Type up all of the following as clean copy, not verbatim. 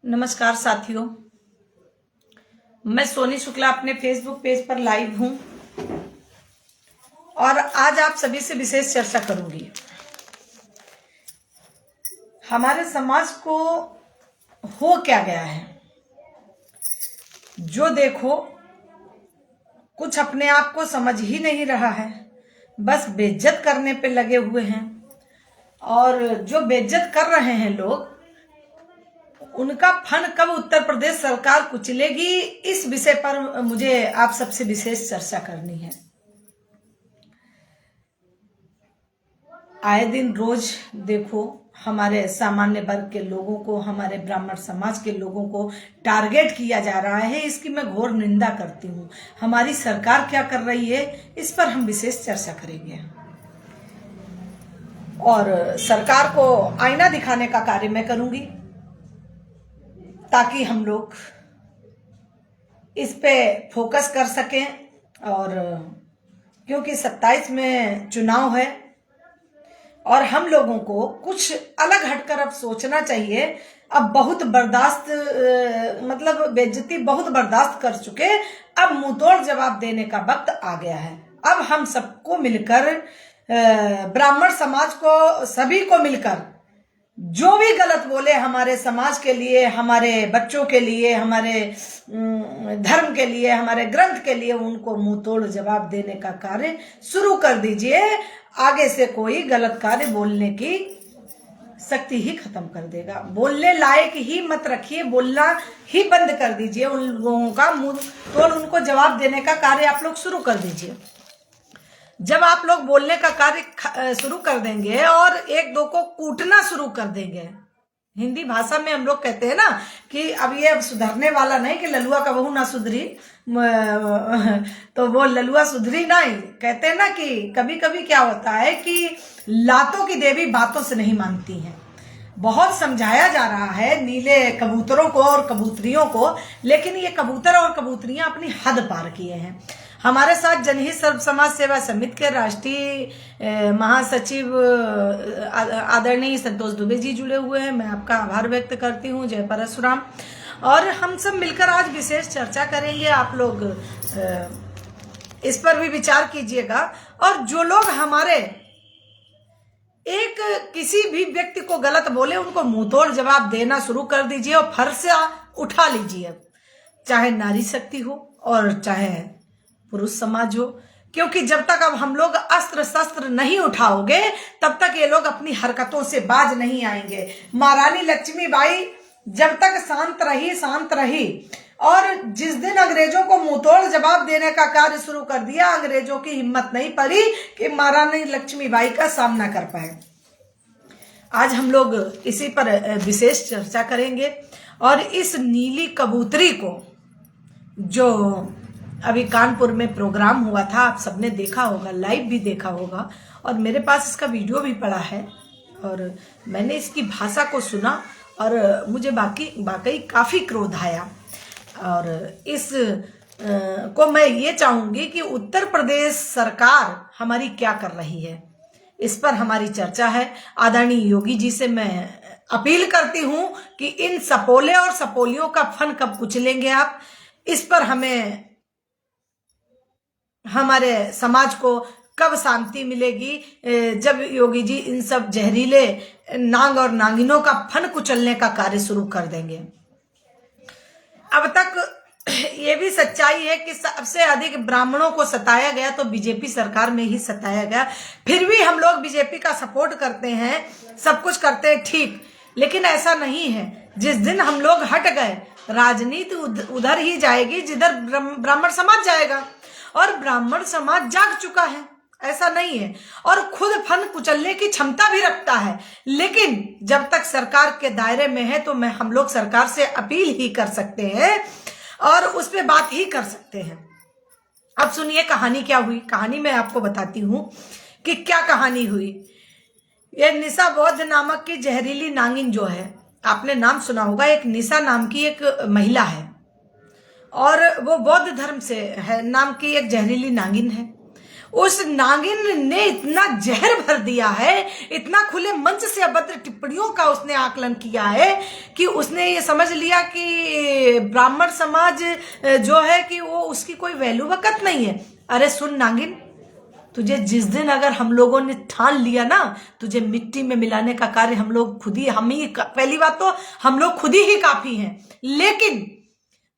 नमस्कार साथियों, मैं सोनी शुक्ला अपने फेसबुक पेज पर लाइव हूं और आज आप सभी से विशेष चर्चा करूंगी। हमारे समाज को हो क्या गया है, जो देखो कुछ अपने आप को समझ ही नहीं रहा है, बस बेइज्जत करने पे लगे हुए हैं। और जो बेइज्जत कर रहे हैं लोग, उनका फन कब उत्तर प्रदेश सरकार कुचलेगी, इस विषय पर मुझे आप सबसे विशेष चर्चा करनी है। आए दिन रोज देखो हमारे सामान्य वर्ग के लोगों को, हमारे ब्राह्मण समाज के लोगों को टारगेट किया जा रहा है। इसकी मैं घोर निंदा करती हूँ। हमारी सरकार क्या कर रही है, इस पर हम विशेष चर्चा करेंगे और सरकार को आईना दिखाने का कार्य मैं करूंगी, ताकि हम लोग इस पे फोकस कर सकें। और क्योंकि 27 में चुनाव है और हम लोगों को कुछ अलग हटकर अब सोचना चाहिए। अब बहुत बर्दाश्त मतलब बेइज्जती बहुत बर्दाश्त कर चुके, अब मुंहतोड़ जवाब देने का वक्त आ गया है। अब हम सबको मिलकर, ब्राह्मण समाज को, सभी को मिलकर जो भी गलत बोले हमारे समाज के लिए, हमारे बच्चों के लिए, हमारे धर्म के लिए, हमारे ग्रंथ के लिए, उनको मुंहतोड़ जवाब देने का कार्य शुरू कर दीजिए। आगे से कोई गलत कार्य बोलने की शक्ति ही खत्म कर देगा। बोलने लायक ही मत रखिए, बोलना ही बंद कर दीजिए। उन लोगों का मुंह तोड़ उनको जवाब देने का कार्य आप लोग शुरू कर दीजिए। जब आप लोग बोलने का कार्य शुरू कर देंगे और एक दो को कूटना शुरू कर देंगे, हिंदी भाषा में हम लोग कहते हैं ना कि अब ये सुधरने वाला नहीं कि ललुआ का बहू ना सुधरी, तो वो ललुआ सुधरी नहीं। कहते हैं ना कि कभी कभी क्या होता है कि लातों की देवी बातों से नहीं मानती हैं। बहुत समझाया जा रहा है नीले कबूतरों को और कबूतरियों को, लेकिन ये कबूतर और कबूतरियां अपनी हद पार किए हैं। हमारे साथ जनहित सर्व समाज सेवा समिति के राष्ट्रीय महासचिव आदरणीय संतोष दुबे जी जुड़े हुए हैं। मैं आपका आभार व्यक्त करती हूँ। जय परशुराम। और हम सब मिलकर आज विशेष चर्चा करेंगे। आप लोग इस पर भी विचार कीजिएगा। और जो लोग हमारे एक किसी भी व्यक्ति को गलत बोले, उनको मुंहतोड़ जवाब देना शुरू कर दीजिए और फरसा उठा लीजिए, चाहे नारी शक्ति हो और चाहे पुरुष समाज हो। क्योंकि जब तक अब हम लोग अस्त्र शस्त्र नहीं उठाओगे, तब तक ये लोग अपनी हरकतों से बाज नहीं आएंगे। महारानी लक्ष्मीबाई जब तक शांत रही और जिस दिन अंग्रेजों को मुंहतोड़ जवाब देने का कार्य शुरू कर दिया, अंग्रेजों की हिम्मत नहीं पड़ी कि महारानी लक्ष्मीबाई का सामना कर पाए। आज हम लोग इसी पर विशेष चर्चा करेंगे। और इस नीली कबूतरी को, जो अभी कानपुर में प्रोग्राम हुआ था, आप सबने देखा होगा, लाइव भी देखा होगा, और मेरे पास इसका वीडियो भी पड़ा है और मैंने इसकी भाषा को सुना और मुझे वाकई काफी क्रोध आया। और इस को मैं ये चाहूंगी कि उत्तर प्रदेश सरकार हमारी क्या कर रही है, इस पर हमारी चर्चा है। आदरणीय योगी जी से मैं अपील करती हूं कि इन सपोले और सपोलियों का फन कब कुचलेंगे आप, इस पर हमें, हमारे समाज को कब शांति मिलेगी, जब योगी जी इन सब जहरीले नांग और नागिनों का फन कुचलने का कार्य शुरू कर देंगे। अब तक ये भी सच्चाई है कि सबसे अधिक ब्राह्मणों को सताया गया तो बीजेपी सरकार में ही सताया गया। फिर भी हम लोग बीजेपी का सपोर्ट करते हैं, सब कुछ करते हैं, ठीक, लेकिन ऐसा नहीं है। जिस दिन हम लोग हट गए, राजनीति उधर ही जाएगी जिधर ब्राह्मण समाज जाएगा। और ब्राह्मण समाज जाग चुका है, ऐसा नहीं है, और खुद फन कुचलने की क्षमता भी रखता है। लेकिन जब तक सरकार के दायरे में है तो हम लोग सरकार से अपील ही कर सकते हैं और उस पर बात ही कर सकते हैं। अब सुनिए कहानी क्या हुई। कहानी मैं आपको बताती हूं कि क्या कहानी हुई। ये निशा बौद्ध नामक की जहरीली नागिन जो है, आपने नाम सुना होगा, एक निशा नाम की एक महिला है और वो बौद्ध धर्म से है, नाम की एक जहरीली नागिन है। उस नागिन ने इतना जहर भर दिया है, इतना खुले मंच से अभद्र टिप्पणियों का उसने आकलन किया है कि उसने ये समझ लिया कि ब्राह्मण समाज जो है कि वो उसकी कोई वैल्यू वकत नहीं है। अरे सुन नागिन, तुझे जिस दिन अगर हम लोगों ने ठान लिया ना, तुझे मिट्टी में मिलाने का कार्य हम ही पहली बात तो हम लोग खुद ही काफी हैं। लेकिन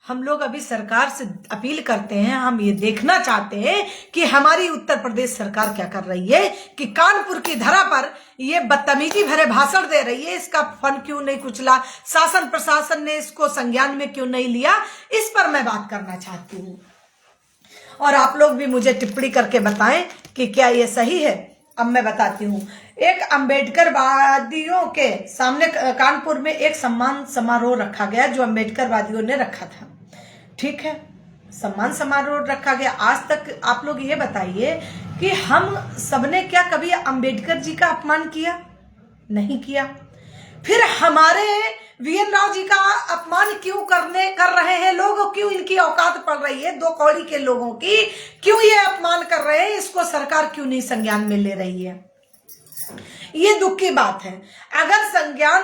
हम लोग अभी सरकार से अपील करते हैं, हम ये देखना चाहते हैं कि हमारी उत्तर प्रदेश सरकार क्या कर रही है कि कानपुर की धरा पर ये बदतमीजी भरे भाषण दे रही है। इसका फन क्यों नहीं कुचला, शासन प्रशासन ने इसको संज्ञान में क्यों नहीं लिया, इस पर मैं बात करना चाहती हूँ। और आप लोग भी मुझे टिप्पणी करके बताएं कि क्या ये सही है। अब मैं बताती हूँ। एक अम्बेडकरवादियों के सामने कानपुर में एक सम्मान समारोह रखा गया जो अम्बेडकरवादियों ने रखा था। ठीक है, सम्मान समारोह रखा गया। आज तक आप लोग ये बताइए कि हम सबने क्या कभी अंबेडकर जी का अपमान किया? नहीं किया। फिर हमारे वीएन राव जी का अपमान क्यों कर रहे हैं लोग? क्यों इनकी औकात पड़ रही है? दो कौड़ी के लोगों की क्यों ये अपमान कर रहे हैं? इसको सरकार क्यों नहीं संज्ञान में ले रही है? ये दुख की बात है। अगर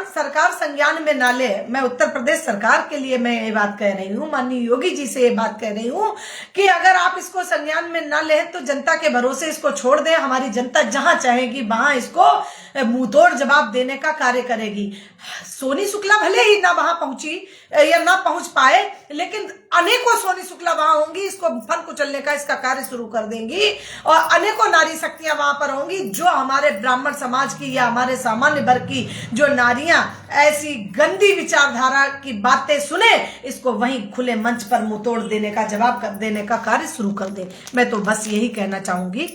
सरकार संज्ञान में ना ले, मैं उत्तर प्रदेश सरकार के लिए मैं ये बात कह रही हूँ, माननीय योगी जी से ये बात कह रही हूँ कि अगर आप इसको संज्ञान में ना ले तो जनता के भरोसे इसको छोड़ दें। हमारी जनता जहां चाहेगी वहां इसको मुंहतोड़ जवाब देने का कार्य करेगी। सोनी शुक्ला भले ही ना वहां पहुंची या ना पहुंच पाए, लेकिन अनेकों सोनी शुक्ला वहां होंगी, इसको फन कुचलने का इसका कार्य शुरू कर देंगी। और अनेकों नारी शक्तियां वहां पर होंगी जो हमारे ब्राह्मण समाज की या हमारे सामान्य वर्ग की जो नारियां ऐसी गंदी विचारधारा की बातें सुने, इसको वहीं खुले मंच पर मुंहतोड़ देने का जवाब देने का कार्य शुरू कर दे। मैं तो बस यही कहना चाहूंगी।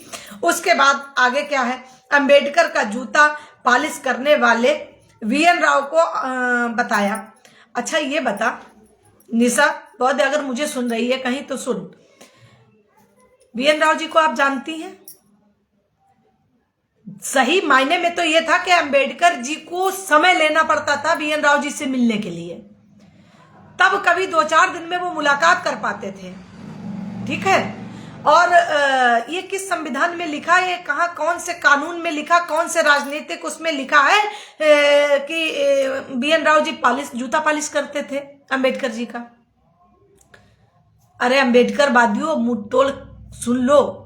उसके बाद आगे क्या है? अंबेडकर का जूता पॉलिश करने वाले वीएन राव को बताया। अच्छा ये बता निशा, बहुत अगर मुझे सुन रही है कहीं तो सुन, वीएन राव जी को आप जानती हैं? सही मायने में तो यह था कि अंबेडकर जी को समय लेना पड़ता था वीएन राव जी से मिलने के लिए, तब कभी 2-4 दिन में वो मुलाकात कर पाते थे। ठीक है, और ये किस संविधान में लिखा है, कहा कौन से कानून में लिखा, कौन से राजनीतिक उसमें लिखा है कि वीएन राव जी जूता पॉलिश करते थे अंबेडकर जी का? अरे अंबेडकर वादियों, मुंह तोड़ सुन लो,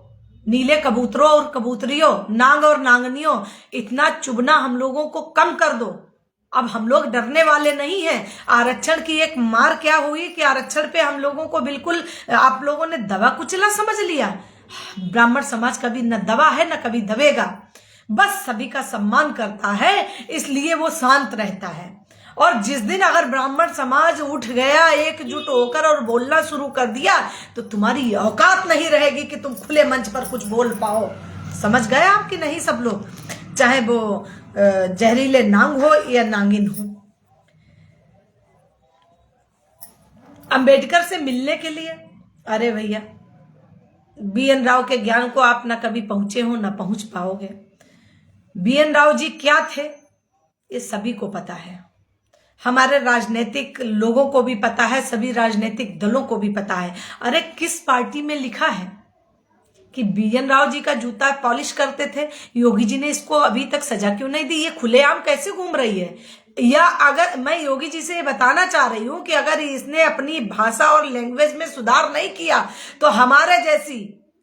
नीले कबूतरों और कबूतरियों, नांग और नांगनियों, इतना चुभना हम लोगों को कम कर दो। अब हम लोग डरने वाले नहीं हैं। आरक्षण की एक मार क्या हुई कि आरक्षण पे हम लोगों को बिल्कुल आप लोगों ने दबा कुचला समझ लिया। ब्राह्मण समाज कभी न दबा है न कभी दबेगा, बस सभी का सम्मान करता है, इसलिए वो शांत रहता है। और जिस दिन अगर ब्राह्मण समाज उठ गया एकजुट होकर और बोलना शुरू कर दिया तो तुम्हारी औकात नहीं रहेगी कि तुम खुले मंच पर कुछ बोल पाओ। समझ गए आप कि नहीं सब लोग? चाहे वो जहरीले नांग हो या नांगिन हो। अंबेडकर से मिलने के लिए, अरे भैया बीएन राव के ज्ञान को आप ना कभी पहुंचे हो ना पहुंच पाओगे। बीएन राव जी क्या थे ये सभी को पता है, हमारे राजनीतिक लोगों को भी पता है, सभी राजनीतिक दलों को भी पता है। अरे किस पार्टी में लिखा है कि बीएन राव जी का जूता पॉलिश करते थे? योगी जी ने इसको अभी तक सजा क्यों नहीं दी? ये खुलेआम कैसे घूम रही है? या अगर मैं योगी जी से ये बताना चाह रही हूं कि अगर इसने अपनी भाषा और लैंग्वेज में सुधार नहीं किया तो हमारे जैसी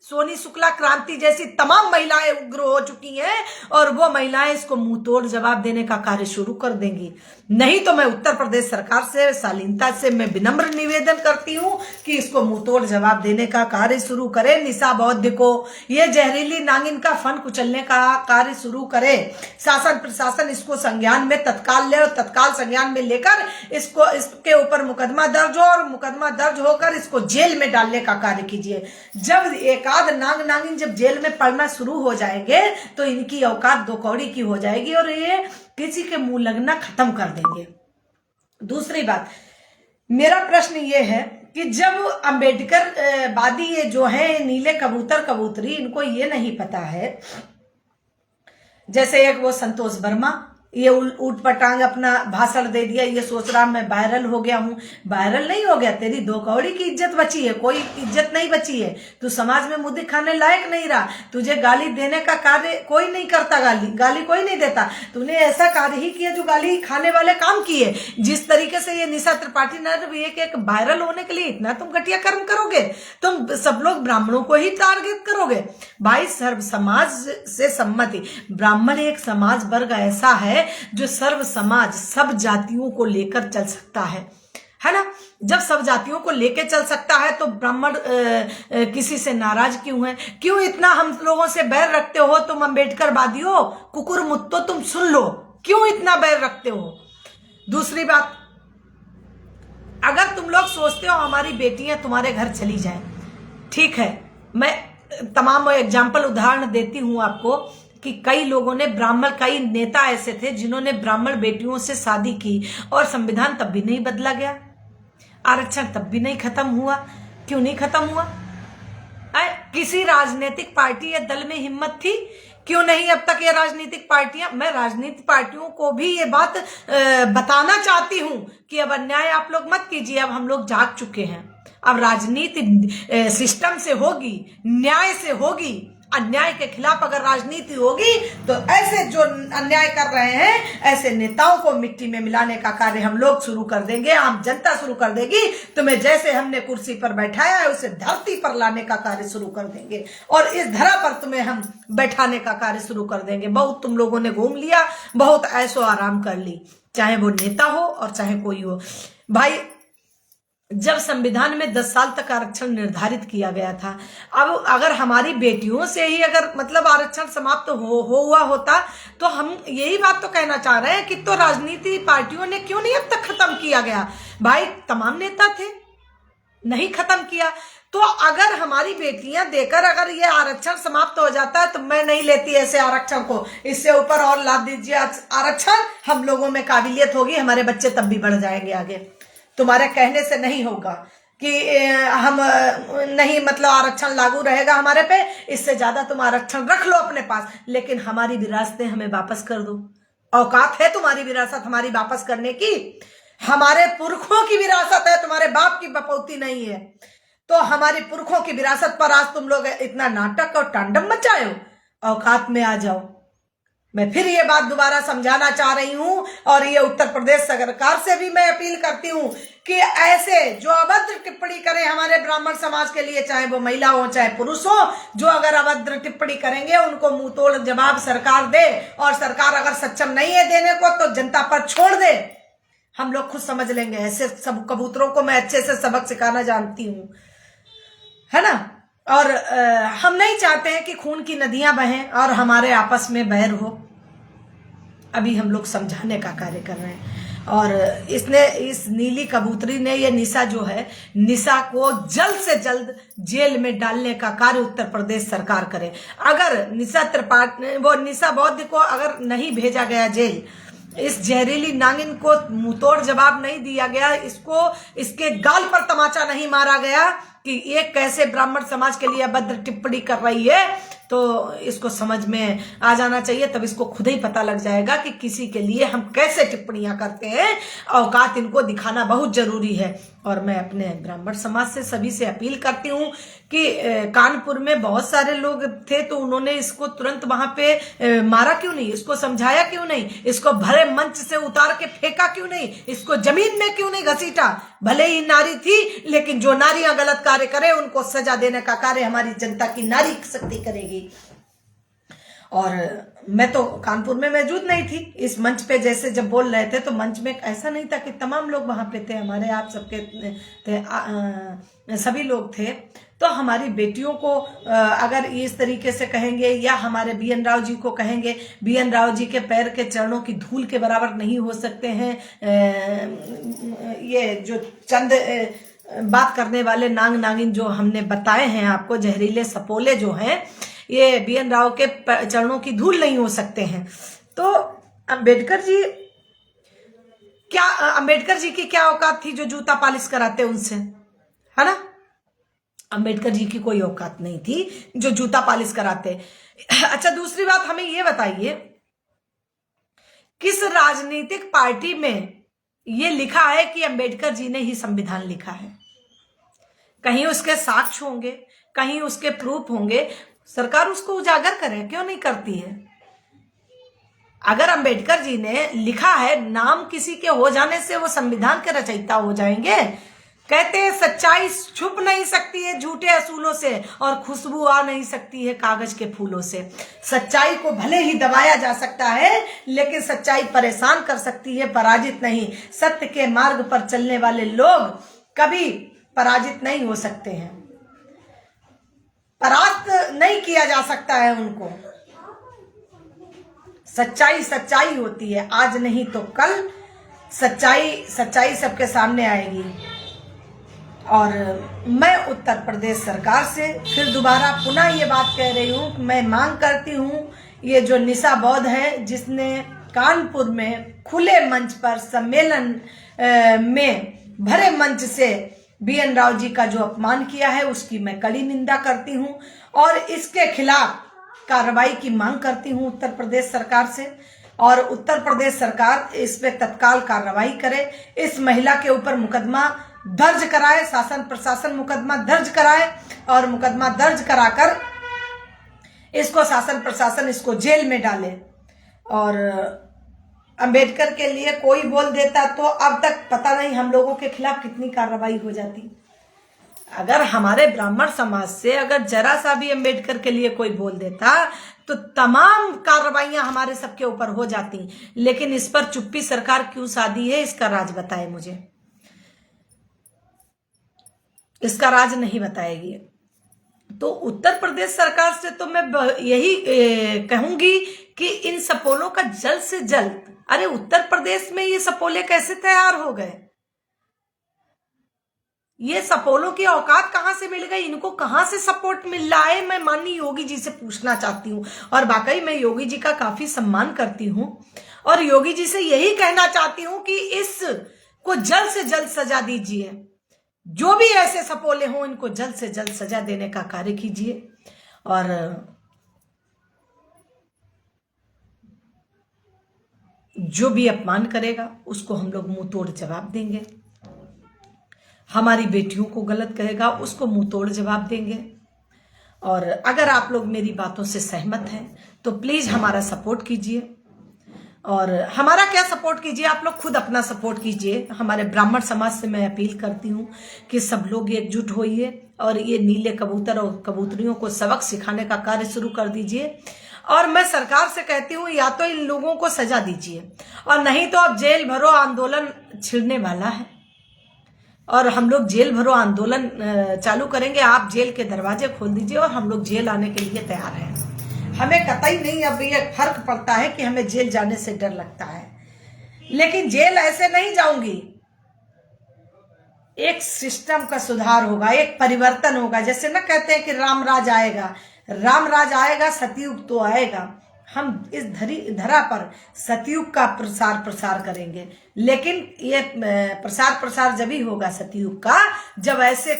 सोनी शुक्ला क्रांति जैसी तमाम महिलाएं उग्र हो चुकी हैं और वो महिलाएं इसको मुंह तोड़ जवाब देने का कार्य शुरू कर देंगी। नहीं तो मैं उत्तर प्रदेश सरकार से शालीनता से मैं विनम्र निवेदन करती हूं कि इसको मुंह तोड़ जवाब देने का कार्य शुरू करे। निशा बौद्ध को ये जहरीली नागिन का फन कुचलने का कार्य शुरू करे। शासन प्रशासन इसको संज्ञान में तत्काल ले और तत्काल संज्ञान में लेकर इसके ऊपर मुकदमा दर्ज हो और मुकदमा दर्ज होकर इसको जेल में डालने का कार्य कीजिए। जब एकाध नांग नागिन जब जेल में पड़ना शुरू हो जाएंगे तो इनकी औकात 2 कौड़ी की हो जाएगी और ये किसी के मुंह लगना खत्म कर देंगे। दूसरी बात, मेरा प्रश्न ये है कि जब अंबेडकर वादी ये जो है नीले कबूतर कबूतरी, इनको ये नहीं पता है, जैसे एक वो संतोष वर्मा ये ऊट पटांग अपना भाषण दे दिया, ये सोच रहा मैं वायरल हो गया हूं। वायरल नहीं हो गया, तेरी दो कौड़ी की इज्जत बची है, कोई इज्जत नहीं बची है। तू समाज में मुंह दिखाने लायक नहीं रहा। तुझे गाली देने का कार्य कोई नहीं करता, गाली कोई नहीं देता। तूने ऐसा कार्य ही किया जो गाली खाने वाले काम किए। जिस तरीके से ये निशा त्रिपाठी ने एक वायरल होने के लिए इतना तुम घटिया कर्म करोगे, तुम सब लोग ब्राह्मणों को ही टारगेट करोगे। भाई सर्व समाज से सम्मति, ब्राह्मण एक समाज वर्ग ऐसा है जो सर्व समाज सब जातियों को लेकर चल सकता है ना। जब सब जातियों को लेकर चल सकता है तो ब्राह्मण किसी से नाराज क्यों है? क्यों इतना हम लोगों से बैर रखते हो? तुम अम्बेडकर वादी हो, कुकुर मुत्तो, तुम सुन लो, क्यों इतना बैर रखते हो? दूसरी बात, अगर तुम लोग सोचते हो हमारी बेटियां तुम्हारे घर चली जाएं, ठीक है, मैं तमाम एग्जाम्पल उदाहरण देती हूं आपको कि कई लोगों ने ब्राह्मण, कई नेता ऐसे थे जिन्होंने ब्राह्मण बेटियों से शादी की और संविधान तब भी नहीं बदला गया, आरक्षण तब भी नहीं खत्म हुआ। क्यों नहीं खत्म हुआ? किसी राजनीतिक पार्टी या दल में हिम्मत थी? क्यों नहीं अब तक ये राजनीतिक पार्टियां, मैं राजनीतिक पार्टियों को भी ये बात बताना चाहती हूं कि अब अन्याय आप लोग मत कीजिए, अब हम लोग जाग चुके हैं। अब राजनीति सिस्टम से होगी, न्याय से होगी। अन्याय के खिलाफ अगर राजनीति होगी तो ऐसे जो अन्याय कर रहे हैं ऐसे नेताओं को मिट्टी में मिलाने का कार्य हम लोग शुरू कर देंगे, आम जनता शुरू कर देगी। तुम्हें जैसे हमने कुर्सी पर बैठाया है उसे धरती पर लाने का कार्य शुरू कर देंगे और इस धरा पर तुम्हें हम बैठाने का कार्य शुरू कर देंगे। बहुत तुम लोगों ने घूम लिया, बहुत ऐसो आराम कर ली, चाहे वो नेता हो और चाहे कोई हो। भाई जब संविधान में 10 साल तक आरक्षण निर्धारित किया गया था, अब अगर हमारी बेटियों से ही अगर मतलब आरक्षण समाप्त हुआ होता तो हम यही बात तो कहना चाह रहे हैं कि तो राजनीति पार्टियों ने क्यों नहीं अब तक खत्म किया गया? भाई तमाम नेता थे, नहीं खत्म किया। तो अगर हमारी बेटियां देकर अगर ये आरक्षण समाप्त हो जाता है तो मैं नहीं लेती ऐसे आरक्षण को, इससे ऊपर और लाभ दीजिए आरक्षण, हम लोगों में काबिलियत होगी, हमारे बच्चे तब भी बढ़ जाएंगे आगे। तुम्हारे कहने से नहीं होगा कि हम नहीं मतलब आरक्षण लागू रहेगा हमारे पे, इससे ज्यादा तुम आरक्षण रख लो अपने पास, लेकिन हमारी विरासतें हमें वापस कर दो। औकात है तुम्हारी विरासत हमारी वापस करने की? हमारे पुरखों की विरासत है, तुम्हारे बाप की बपौती नहीं है। तो हमारी पुरखों की विरासत पर आज तुम लोग इतना नाटक और तांडव मचाए हो, औकात में आ जाओ। मैं फिर ये बात दोबारा समझाना चाह रही हूं और ये उत्तर प्रदेश सरकार से भी मैं अपील करती हूं कि ऐसे जो अभद्र टिप्पणी करें हमारे ब्राह्मण समाज के लिए, चाहे वो महिला हो चाहे पुरुष हो, जो अगर अभद्र टिप्पणी करेंगे उनको मुंह तोड़ जवाब सरकार दे, और सरकार अगर सक्षम नहीं है देने को तो जनता पर छोड़ दे। हम लोग खुद समझ लेंगे। ऐसे सब कबूतरों को मैं अच्छे से सबक सिखाना जानती हूँ, है ना। और हम नहीं चाहते हैं कि खून की नदियां बहें और हमारे आपस में बैर हो। अभी हम लोग समझाने का कार्य कर रहे हैं और इस नीली कबूतरी ने, ये निशा जो है, निशा को जल्द से जल्द जेल में डालने का कार्य उत्तर प्रदेश सरकार करे। अगर निशा त्रिपाठी, वो निशा बौद्ध को अगर नहीं भेजा गया जेल, इस जहरीली नागिन को मुंहतोड़ जवाब नहीं दिया गया, इसको इसके गाल पर तमाचा नहीं मारा गया कि ये कैसे ब्राह्मण समाज के लिए अभद्र टिप्पणी कर रही है, तो इसको समझ में आ जाना चाहिए। तब इसको खुद ही पता लग जाएगा कि किसी के लिए हम कैसे टिप्पणियां करते हैं। औकात इनको दिखाना बहुत जरूरी है। और मैं अपने ब्राह्मण समाज से सभी से अपील करती हूँ कि कानपुर में बहुत सारे लोग थे तो उन्होंने इसको तुरंत वहां पे मारा क्यों नहीं, इसको समझाया क्यों नहीं, इसको भरे मंच से उतार के फेंका क्यों नहीं, इसको जमीन में क्यों नहीं घसीटा? भले ही नारी थी, लेकिन जो नारियां गलत कार्य करे उनको सजा देने का कार्य हमारी जनता की नारी शक्ति करेगी। और मैं तो कानपुर में मौजूद नहीं थी इस मंच पे, जैसे जब बोल रहे थे तो मंच में ऐसा नहीं था कि तमाम लोग वहां पे थे, हमारे आप सबके थे, सभी लोग थे। तो हमारी बेटियों को अगर इस तरीके से कहेंगे या हमारे BN राव जी को कहेंगे, BN राव जी के पैर के चरणों की धूल के बराबर नहीं हो सकते हैं ये जो चंद बात करने वाले नांग नागिन जो हमने बताए हैं आपको, जहरीले सपोले जो हैं, ये BN राव के चरणों की धूल नहीं हो सकते हैं। तो अंबेडकर जी की क्या औकात थी जो जूता पालिश कराते उनसे, है ना। अंबेडकर जी की कोई औकात नहीं थी जो जूता पालिश कराते। अच्छा, दूसरी बात हमें ये बताइए किस राजनीतिक पार्टी में ये लिखा है कि अंबेडकर जी ने ही संविधान लिखा है? कहीं उसके साक्ष्य होंगे, कहीं उसके प्रूफ होंगे, सरकार उसको उजागर करे, क्यों नहीं करती है? अगर अंबेडकर जी ने लिखा है, नाम किसी के हो जाने से वो संविधान के रचयिता हो जाएंगे। कहते हैं सच्चाई छुप नहीं सकती है झूठे असूलों से, और खुशबू आ नहीं सकती है कागज के फूलों से। सच्चाई को भले ही दबाया जा सकता है, लेकिन सच्चाई परेशान कर सकती है, पराजित नहीं। सत्य के मार्ग पर चलने वाले लोग कभी पराजित नहीं हो सकते हैं, परास्त नहीं किया जा सकता है उनको। सच्चाई सच्चाई होती है, आज नहीं तो कल सच्चाई सबके सामने आएगी। और मैं उत्तर प्रदेश सरकार से फिर दोबारा पुनः ये बात कह रही हूँ, मैं मांग करती हूँ, ये जो निशा बौद्ध है जिसने कानपुर में खुले मंच पर सम्मेलन में भरे मंच से BN राव जी का जो अपमान किया है, उसकी मैं कड़ी निंदा करती हूँ और इसके खिलाफ कार्रवाई की मांग करती हूँ उत्तर प्रदेश सरकार से। और उत्तर प्रदेश सरकार इस पे तत्काल कार्रवाई करे, इस महिला के ऊपर मुकदमा दर्ज कराए, शासन प्रशासन मुकदमा दर्ज कराए, और मुकदमा दर्ज कराकर इसको शासन प्रशासन इसको जेल में डाले। और अंबेडकर के लिए कोई बोल देता तो अब तक पता नहीं हम लोगों के खिलाफ कितनी कार्रवाई हो जाती। अगर हमारे ब्राह्मण समाज से अगर जरा सा भी अंबेडकर के लिए कोई बोल देता तो तमाम कार्रवाइयां हमारे सबके ऊपर हो जाती। लेकिन इस पर चुप्पी सरकार क्यों साधी है, इसका राज बताए मुझे। इसका राज नहीं बताएगी। तो उत्तर प्रदेश सरकार से तो मैं यही कहूंगी कि इन सपोलों का जल्द से जल्द, अरे उत्तर प्रदेश में ये सपोले कैसे तैयार हो गए? ये सपोलों की औकात कहां से मिल गई? इनको कहां से सपोर्ट मिल रहा है? मैं माननीय योगी जी से पूछना चाहती हूं, और वाकई मैं योगी जी का काफी सम्मान करती हूं, और योगी जी से यही कहना चाहती हूं कि इसको जल्द से जल्द सजा दीजिए। जो भी ऐसे सपोले हों, इनको जल्द से जल्द सजा देने का कार्य कीजिए। और जो भी अपमान करेगा उसको हम लोग मुंह तोड़ जवाब देंगे। हमारी बेटियों को गलत कहेगा उसको मुंह तोड़ जवाब देंगे। और अगर आप लोग मेरी बातों से सहमत हैं तो प्लीज हमारा सपोर्ट कीजिए। और हमारा क्या सपोर्ट कीजिए, आप लोग खुद अपना सपोर्ट कीजिए। हमारे ब्राह्मण समाज से मैं अपील करती हूँ कि सब लोग एकजुट होइए और ये नीले कबूतर और कबूतरियों को सबक सिखाने का कार्य शुरू कर दीजिए। और मैं सरकार से कहती हूँ, या तो इन लोगों को सजा दीजिए, और नहीं तो अब जेल भरो आंदोलन छिड़ने वाला है और हम लोग जेल भरो आंदोलन चालू करेंगे। आप जेल के दरवाजे खोल दीजिए और हम लोग जेल आने के लिए तैयार हैं। हमें कतई नहीं अब ये फर्क पड़ता है कि हमें जेल जाने से डर लगता है, लेकिन जेल ऐसे नहीं जाऊंगी। एक सिस्टम का सुधार होगा, एक परिवर्तन होगा। जैसे ना कहते हैं कि राम राज आएगा, राम राज आएगा, सतयुग तो आएगा। हम इस धरा पर सतयुग का प्रसार करेंगे। लेकिन ये प्रसार जब ही होगा सतयुग का, जब ऐसे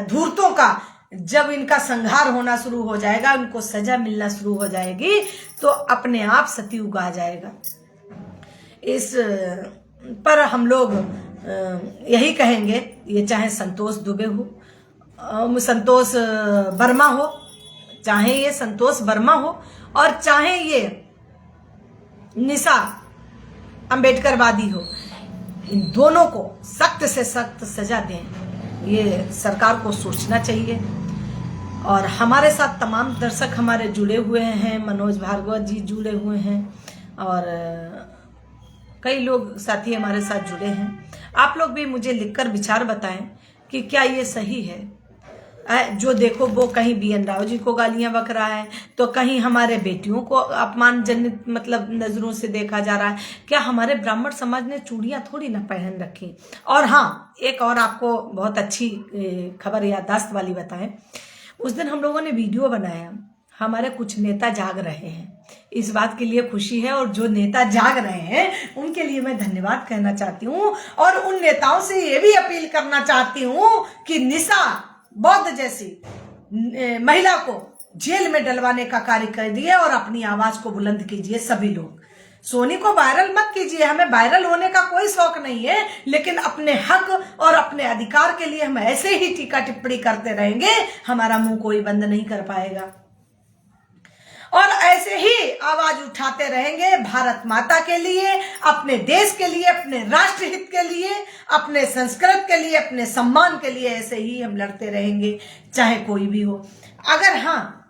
धूर्तों का जब इनका संहार होना शुरू हो जाएगा, उनको सजा मिलना शुरू हो जाएगी, तो अपने आप सतयुग आ जाएगा। इस पर हम लोग यही कहेंगे, ये चाहे संतोष दुबे हो, संतोष वर्मा हो, चाहे ये संतोष वर्मा हो और चाहे ये निशा अंबेडकरवादी हो, इन दोनों को सख्त से सख्त सजा दें, ये सरकार को सोचना चाहिए। और हमारे साथ तमाम दर्शक हमारे जुड़े हुए हैं, मनोज भार्गव जी जुड़े हुए हैं और कई लोग साथी हमारे साथ जुड़े हैं। आप लोग भी मुझे लिखकर विचार बताएं कि क्या ये सही है। जो देखो वो कहीं BN राव जी को गालियां बक रहा है, तो कहीं हमारे बेटियों को अपमानजनित मतलब नजरों से देखा जा रहा है। क्या हमारे ब्राह्मण समाज ने चूड़ियां थोड़ी ना पहन रखी। और हाँ, एक और आपको बहुत अच्छी खबर याददाश्त वाली बताएं। उस दिन हम लोगों ने वीडियो बनाया, हमारे कुछ नेता जाग रहे हैं, इस बात के लिए खुशी है। और जो नेता जाग रहे हैं उनके लिए मैं धन्यवाद कहना चाहती हूँ, और उन नेताओं से ये भी अपील करना चाहती हूँ कि निशा बौद्ध जैसी महिला को जेल में डलवाने का कार्य कर दिए और अपनी आवाज को बुलंद कीजिए सभी लोग। सोनी को वायरल मत कीजिए, हमें वायरल होने का कोई शौक नहीं है, लेकिन अपने हक और अपने अधिकार के लिए हम ऐसे ही टीका टिप्पणी करते रहेंगे, हमारा मुंह कोई बंद नहीं कर पाएगा। और ऐसे ही आवाज उठाते रहेंगे भारत माता के लिए, अपने देश के लिए, अपने राष्ट्र हित के लिए, अपने संस्कृत के लिए, अपने सम्मान के लिए। ऐसे ही हम लड़ते रहेंगे, चाहे कोई भी हो। अगर हाँ,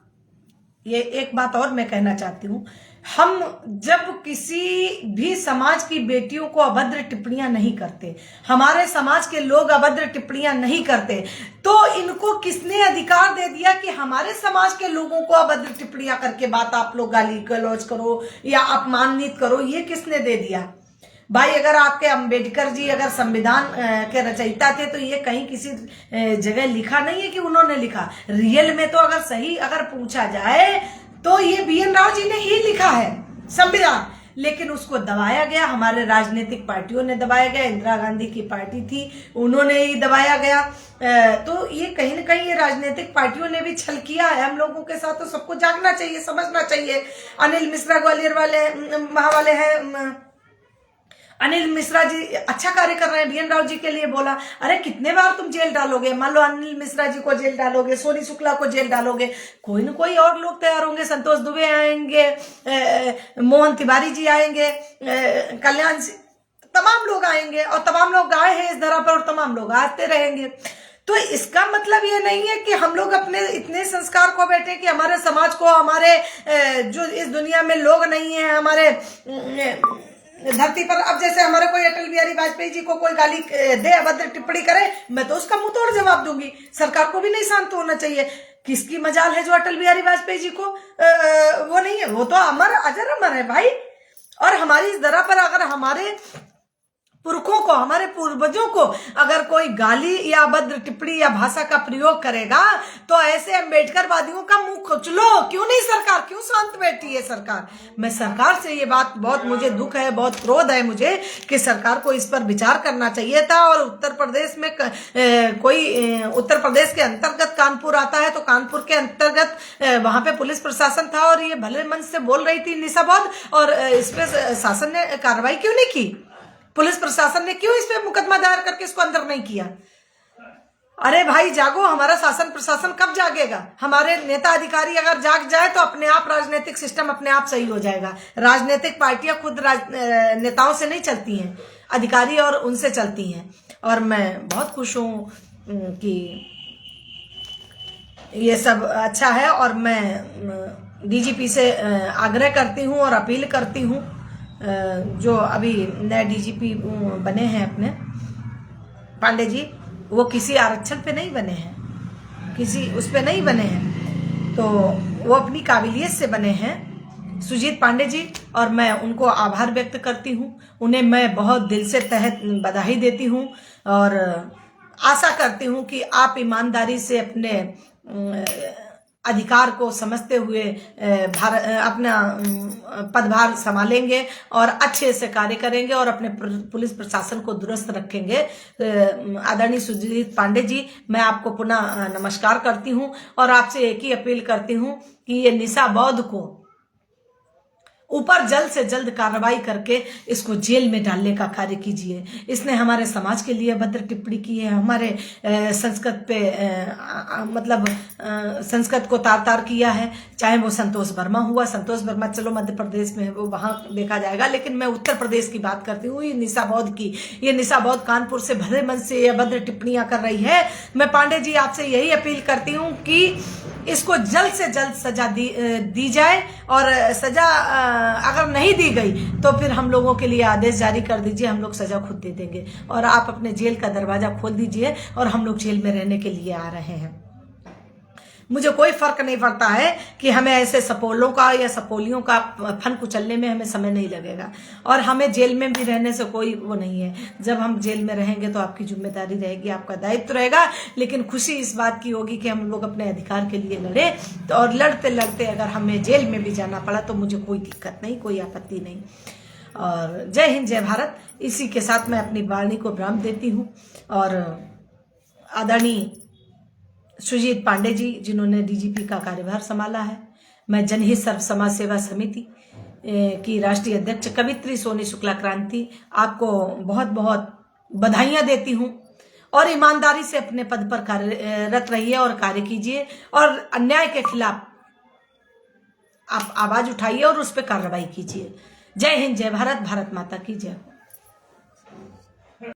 ये एक बात और मैं कहना चाहती हूं, हम जब किसी भी समाज की बेटियों को अभद्र टिप्पणियां नहीं करते, हमारे समाज के लोग अभद्र टिप्पणियां नहीं करते, तो इनको किसने अधिकार दे दिया कि हमारे समाज के लोगों को अभद्र टिप्पणियां करके बात आप लोग गाली गलौज करो या अपमानित करो? ये किसने दे दिया? भाई, अगर आपके अंबेडकर जी अगर संविधान के रचयिता थे तो ये कहीं किसी जगह लिखा नहीं है कि उन्होंने लिखा। रियल में तो अगर सही अगर पूछा जाए तो ये BN राव जी ने ही लिखा है संविधान, लेकिन उसको दबाया गया, हमारे राजनीतिक पार्टियों ने दबाया गया। इंदिरा गांधी की पार्टी थी, उन्होंने ही दबाया गया। तो ये कहीं ना कहीं ये राजनीतिक पार्टियों ने भी छल किया है हम लोगों के साथ। तो सबको जागना चाहिए, समझना चाहिए। अनिल मिश्रा ग्वालियर वाले वाले हैं, अनिल मिश्रा जी अच्छा कार्य कर रहे हैं, BN राव जी के लिए बोला। अरे कितने बार तुम जेल डालोगे? मान लो अनिल मिश्रा जी को जेल डालोगे, सोनी शुक्ला को जेल डालोगे, कोई ना कोई और लोग तैयार होंगे। संतोष दुबे आएंगे, मोहन तिवारी जी आएंगे, कल्याण जी, तमाम लोग आएंगे, और तमाम लोग आए हैं इस धरा पर और तमाम लोग आते रहेंगे। तो इसका मतलब ये नहीं है कि हम लोग अपने इतने संस्कार को बैठे कि हमारे समाज को, हमारे जो इस दुनिया में लोग नहीं है हमारे धरती पर। अब जैसे हमारे कोई अटल बिहारी वाजपेयी जी को कोई गाली दे, अभद्र टिप्पणी करे, मैं तो उसका मुंह तोड़ जवाब दूंगी। सरकार को भी नहीं शांत होना चाहिए। किसकी मजाल है जो अटल बिहारी वाजपेयी जी को वो नहीं है? वो तो अमर अजर अमर है भाई। और हमारी इस धरा पर अगर हमारे पुरखों को, हमारे पूर्वजों को अगर कोई गाली या अभद्र टिप्पणी या भाषा का प्रयोग करेगा तो ऐसे अम्बेडकर वादियों का मुंह खोच लो। क्यों नहीं सरकार, क्यों शांत बैठी है सरकार? मैं सरकार से ये बात, बहुत मुझे दुख है, बहुत क्रोध है मुझे कि सरकार को इस पर विचार करना चाहिए था। और उत्तर प्रदेश में उत्तर प्रदेश के अंतर्गत कानपुर आता है, तो कानपुर के अंतर्गत वहां पे पुलिस प्रशासन था और ये भले मन से बोल रही थी निशा बौद्ध, और इस पे शासन ने कार्रवाई क्यों नहीं की? पुलिस प्रशासन ने क्यों इस पे मुकदमा दायर करके इसको अंदर नहीं किया? अरे भाई जागो, हमारा शासन प्रशासन कब जागेगा? हमारे नेता अधिकारी अगर जाग जाए तो अपने आप राजनीतिक सिस्टम अपने आप सही हो जाएगा। राजनीतिक पार्टियां खुद नेताओं से नहीं चलती हैं, अधिकारी और उनसे चलती हैं। और मैं बहुत खुश हूं कि ये सब अच्छा है। और मैं DGP से आग्रह करती हूं और अपील करती हूं, जो अभी नए DGP बने हैं अपने पांडे जी, वो किसी आरक्षण पे नहीं बने हैं, किसी उस पे नहीं बने हैं, तो वो अपनी काबिलियत से बने हैं, सुजीत पांडे जी। और मैं उनको आभार व्यक्त करती हूँ, उन्हें मैं बहुत दिल से तहे बधाई देती हूँ और आशा करती हूँ कि आप ईमानदारी से अपने अधिकार को समझते हुए अपना पदभार संभालेंगे और अच्छे से कार्य करेंगे और अपने पुलिस प्रशासन को दुरुस्त रखेंगे। आदरणीय सुजीत पांडे जी, मैं आपको पुनः नमस्कार करती हूं और आपसे एक ही अपील करती हूं कि ये निशा बौद्ध को ऊपर जल्द से जल्द कार्रवाई करके इसको जेल में डालने का कार्य कीजिए। इसने हमारे समाज के लिए अभद्र टिप्पणी की है, हमारे संस्कृत पे मतलब संस्कृत को तार तार किया है। चाहे वो संतोष वर्मा हुआ, संतोष वर्मा चलो मध्य प्रदेश में है, वो वहां देखा जाएगा, लेकिन मैं उत्तर प्रदेश की बात करती हूँ। ये निशा बौद्ध की, ये निशा बौद्ध कानपुर से भले मन से अभद्र टिप्पणियां कर रही है। मैं पांडे जी आपसे यही अपील करती हूँ कि इसको जल्द से जल्द सजा दी जाए, और सजा अगर नहीं दी गई तो फिर हम लोगों के लिए आदेश जारी कर दीजिए, हम लोग सजा खुद दे देंगे और आप अपने जेल का दरवाजा खोल दीजिए और हम लोग जेल में रहने के लिए आ रहे हैं। मुझे कोई फर्क नहीं पड़ता है कि हमें ऐसे सपोलों का या सपोलियों का फन कुचलने में हमें समय नहीं लगेगा, और हमें जेल में भी रहने से कोई वो नहीं है। जब हम जेल में रहेंगे तो आपकी जिम्मेदारी रहेगी, आपका दायित्व रहेगा, लेकिन खुशी इस बात की होगी कि हम लोग अपने अधिकार के लिए लड़े। तो और लड़ते लड़ते अगर हमें जेल में भी जाना पड़ा तो मुझे कोई दिक्कत नहीं, कोई आपत्ति नहीं। और जय हिंद, जय भारत। इसी के साथ मैं अपनी वाणी को विराम देती हूँ। और आदरणीय सुजीत पांडे जी, जिन्होंने DGP का कार्यभार संभाला है, मैं जनहित सर्व समाज सेवा समिति की राष्ट्रीय अध्यक्ष कवित्री सोनी शुक्ला क्रांति, आपको बहुत बहुत बधाइयां देती हूं और ईमानदारी से अपने पद पर कार्यरत रहिए और कार्य कीजिए और अन्याय के खिलाफ आप आवाज उठाइए और उस पर कार्रवाई कीजिए। जय हिंद, जय भारत, भारत माता की जय हो।